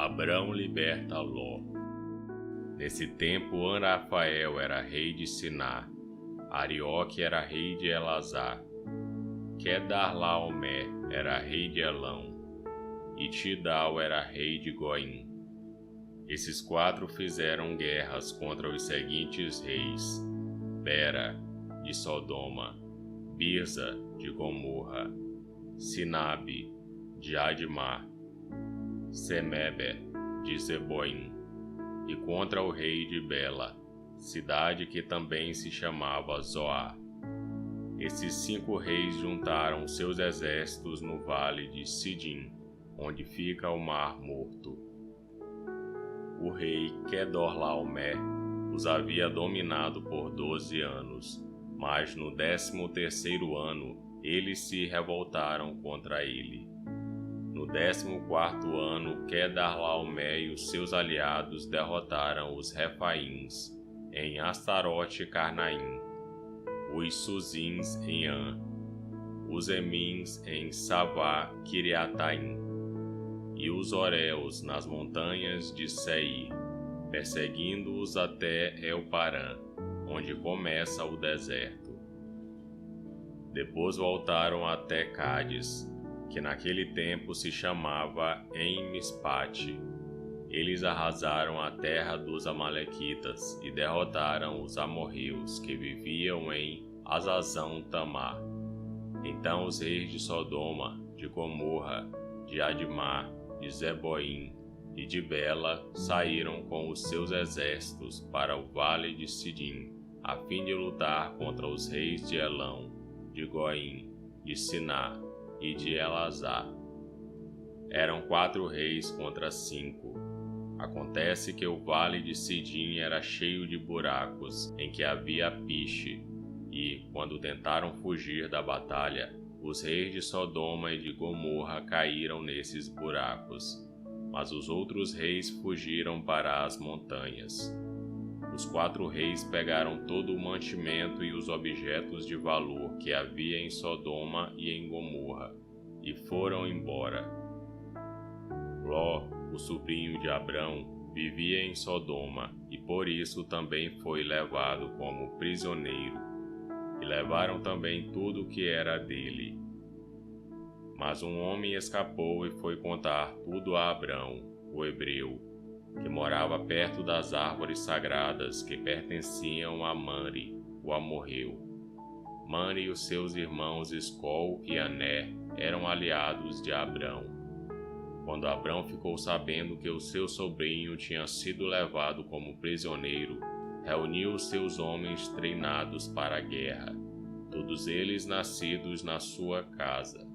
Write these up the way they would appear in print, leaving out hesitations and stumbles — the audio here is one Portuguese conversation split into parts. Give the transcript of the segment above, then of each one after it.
Abrão liberta Ló. Nesse tempo, Anrafael era rei de Siná, Arioque era rei de Elazar, Quedarlaomer era rei de Elão, e Tidal era rei de Goim. Esses quatro fizeram guerras contra os seguintes reis: Bera, de Sodoma, Birza, de Gomorra, Sinabe, de Admar, Semeber, de Zeboim, e contra o rei de Bela, cidade que também se chamava Zoar. Esses 5 reis juntaram seus exércitos no vale de Sidim, onde fica o Mar Morto. O rei Quedorlaomer os havia dominado por 12 anos, mas no 13º ano eles se revoltaram contra ele. No 14º ano, Quedarlaomer e os seus aliados derrotaram os Refaíns em Astarote Carnaim, os Suzins em An, os Emins em Savá Kiriataim e os Oreus nas montanhas de Seir, perseguindo-os até El-Parã, onde começa o deserto. Depois voltaram até Cádiz, que naquele tempo se chamava En-Mispate. Eles arrasaram a terra dos amalequitas e derrotaram os amorreus que viviam em Azazão-Tamar. Então os reis de Sodoma, de Gomorra, de Admar, de Zeboim e de Bela saíram com os seus exércitos para o vale de Sidim, a fim de lutar contra os reis de Elão, de Goim, de Siná e de Elazar. Eram 4 reis contra 5. Acontece que o vale de Sidim era cheio de buracos, em que havia piche, e, quando tentaram fugir da batalha, os reis de Sodoma e de Gomorra caíram nesses buracos, mas os outros reis fugiram para as montanhas. Os 4 reis pegaram todo o mantimento e os objetos de valor que havia em Sodoma e em Gomorra, e foram embora. Ló, o sobrinho de Abrão, vivia em Sodoma, e por isso também foi levado como prisioneiro. E levaram também tudo o que era dele. Mas um homem escapou e foi contar tudo a Abrão, o hebreu, que morava perto das árvores sagradas que pertenciam a Mamre, o amorreu. Mamre e os seus irmãos Escol e Aner eram aliados de Abrão. Quando Abrão ficou sabendo que o seu sobrinho tinha sido levado como prisioneiro, reuniu os seus homens treinados para a guerra, todos eles nascidos na sua casa.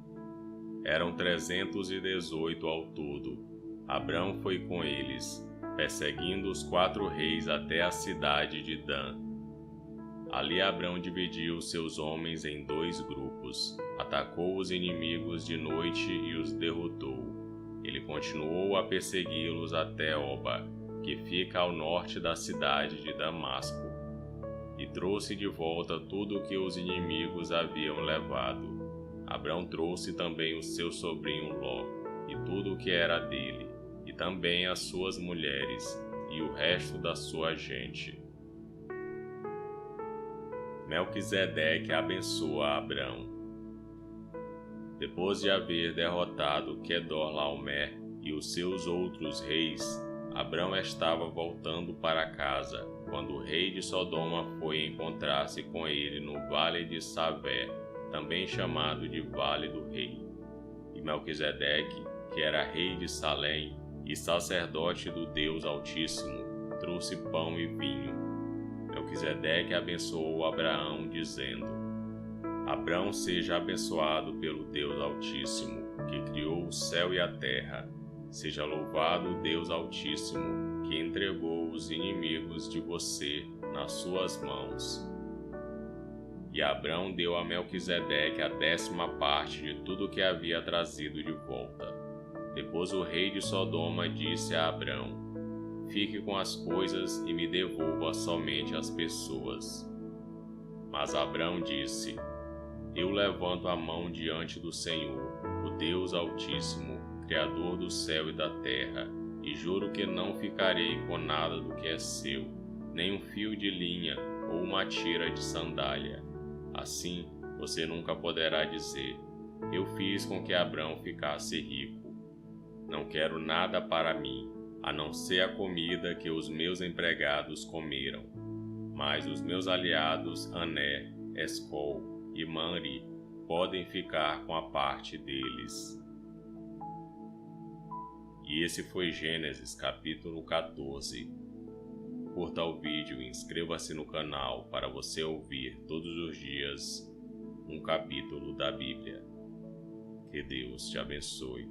Eram 318 ao todo. Abrão foi com eles, perseguindo os 4 reis até a cidade de Dan. Ali Abrão dividiu seus homens em 2 grupos, atacou os inimigos de noite e os derrotou. Ele continuou a persegui-los até Oba, que fica ao norte da cidade de Damasco, e trouxe de volta tudo o que os inimigos haviam levado. Abrão trouxe também o seu sobrinho Ló, e tudo o que era dele, e também as suas mulheres, e o resto da sua gente. Melquisedeque abençoa Abrão. Depois de haver derrotado Quedorlaomer e os seus outros reis, Abrão estava voltando para casa, quando o rei de Sodoma foi encontrar-se com ele no vale de Savé, também chamado de Vale do Rei. E Melquisedeque, que era rei de Salém e sacerdote do Deus Altíssimo, trouxe pão e vinho. Melquisedeque abençoou Abraão, dizendo: Abrão seja abençoado pelo Deus Altíssimo, que criou o céu e a terra. Seja louvado o Deus Altíssimo, que entregou os inimigos de você nas suas mãos. E Abrão deu a Melquisedeque a 10ª parte de tudo que havia trazido de volta. Depois o rei de Sodoma disse a Abrão: Fique com as coisas e me devolva somente as pessoas. Mas Abrão disse: Eu levanto a mão diante do Senhor, o Deus Altíssimo, Criador do céu e da terra, e juro que não ficarei com nada do que é seu, nem um fio de linha ou uma tira de sandália. Assim, você nunca poderá dizer: eu fiz com que Abrão ficasse rico. Não quero nada para mim, a não ser a comida que os meus empregados comeram. Mas os meus aliados Ané, Escol e Manri podem ficar com a parte deles. E esse foi Gênesis capítulo 14. Curta o vídeo e inscreva-se no canal para você ouvir todos os dias um capítulo da Bíblia. Que Deus te abençoe.